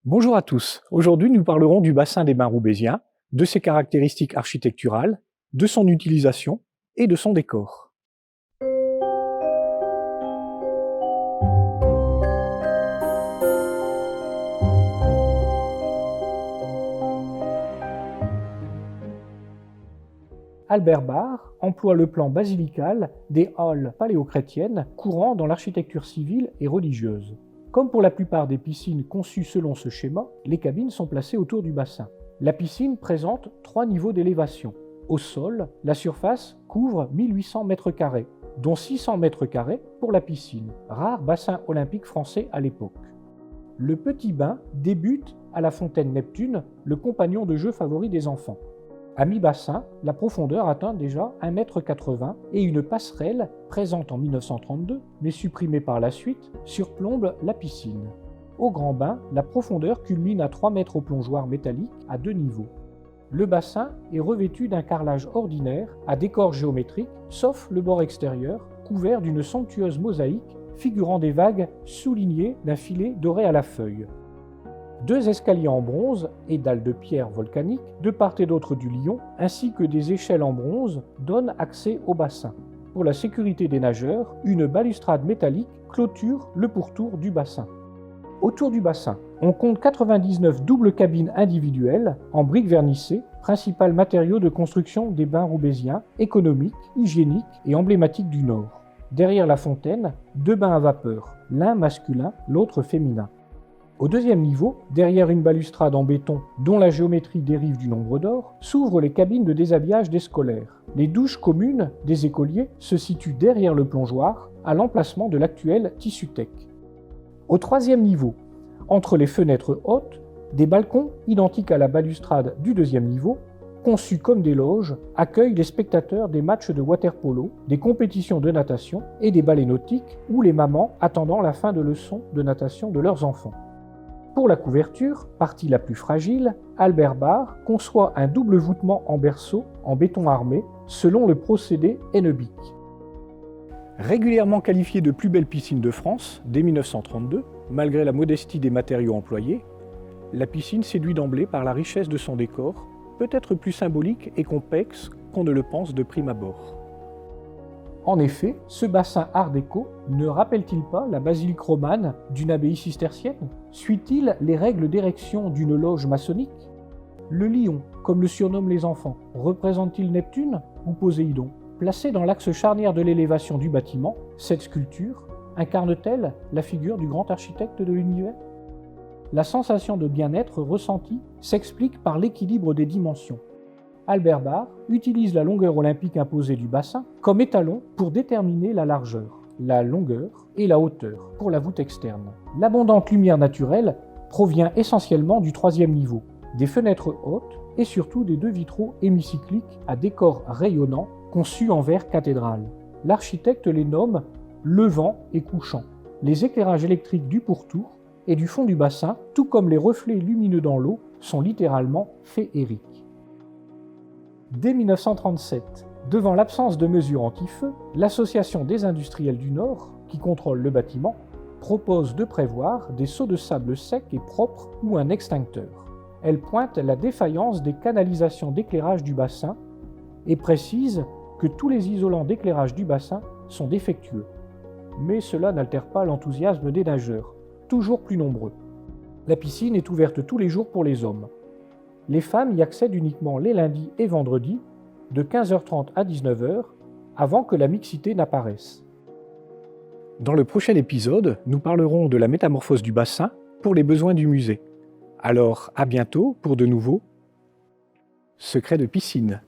Bonjour à tous, aujourd'hui nous parlerons du bassin des bains roubaisiens, de ses caractéristiques architecturales, de son utilisation et de son décor. Albert Barre emploie le plan basilical des halles paléochrétiennes courant dans l'architecture civile et religieuse. Comme pour la plupart des piscines conçues selon ce schéma, les cabines sont placées autour du bassin. La piscine présente 3 niveaux d'élévation. Au sol, la surface couvre 1800 m², dont 600 m² pour la piscine, rare bassin olympique français à l'époque. Le petit bain débute à la fontaine Neptune, le compagnon de jeu favori des enfants. À mi-bassin, la profondeur atteint déjà 1,80 m et une passerelle, présente en 1932, mais supprimée par la suite, surplombe la piscine. Au grand bain, la profondeur culmine à 3 mètres au plongeoir métallique à 2 niveaux. Le bassin est revêtu d'un carrelage ordinaire à décor géométrique, sauf le bord extérieur, couvert d'une somptueuse mosaïque figurant des vagues soulignées d'un filet doré à la feuille. 2 escaliers en bronze et dalles de pierre volcanique de part et d'autre du Lion, ainsi que des échelles en bronze, donnent accès au bassin. Pour la sécurité des nageurs, une balustrade métallique clôture le pourtour du bassin. Autour du bassin, on compte 99 doubles cabines individuelles en briques vernissées, principal matériau de construction des bains roubaisiens, économiques, hygiéniques et emblématiques du Nord. Derrière la fontaine, 2 bains à vapeur, l'un masculin, l'autre féminin. Au deuxième niveau, derrière une balustrade en béton dont la géométrie dérive du nombre d'or, s'ouvrent les cabines de déshabillage des scolaires. Les douches communes des écoliers se situent derrière le plongeoir, à l'emplacement de l'actuel Tissu-Tech. Au troisième niveau, entre les fenêtres hautes, des balcons identiques à la balustrade du deuxième niveau, conçus comme des loges, accueillent les spectateurs des matchs de water-polo, des compétitions de natation et des ballets nautiques ou les mamans attendant la fin de leçons de natation de leurs enfants. Pour la couverture, partie la plus fragile, Albert Barre conçoit un double voûtement en berceau en béton armé selon le procédé Hennebique. Régulièrement qualifiée de plus belle piscine de France dès 1932, malgré la modestie des matériaux employés, la piscine séduit d'emblée par la richesse de son décor, peut-être plus symbolique et complexe qu'on ne le pense de prime abord. En effet, ce bassin art déco ne rappelle-t-il pas la basilique romane d'une abbaye cistercienne? Suit-il les règles d'érection d'une loge maçonnique? Le lion, comme le surnomment les enfants, représente-t-il Neptune ou Poséidon? Placée dans l'axe charnière de l'élévation du bâtiment, cette sculpture incarne-t-elle la figure du grand architecte de l'univers? La sensation de bien-être ressentie s'explique par l'équilibre des dimensions. Albert Barre utilise la longueur olympique imposée du bassin comme étalon pour déterminer la largeur, la longueur et la hauteur pour la voûte externe. L'abondante lumière naturelle provient essentiellement du troisième niveau, des fenêtres hautes et surtout des 2 vitraux hémicycliques à décor rayonnant conçus en verre cathédral. L'architecte les nomme levant et couchant. Les éclairages électriques du pourtour et du fond du bassin, tout comme les reflets lumineux dans l'eau, sont littéralement féeriques. Dès 1937, devant l'absence de mesures anti-feu, l'Association des industriels du Nord, qui contrôle le bâtiment, propose de prévoir des seaux de sable secs et propres ou un extincteur. Elle pointe la défaillance des canalisations d'éclairage du bassin et précise que tous les isolants d'éclairage du bassin sont défectueux. Mais cela n'altère pas l'enthousiasme des nageurs, toujours plus nombreux. La piscine est ouverte tous les jours pour les hommes. Les femmes y accèdent uniquement les lundis et vendredis, de 15h30 à 19h, avant que la mixité n'apparaisse. Dans le prochain épisode, nous parlerons de la métamorphose du bassin pour les besoins du musée. Alors, à bientôt pour de nouveaux secrets de piscine.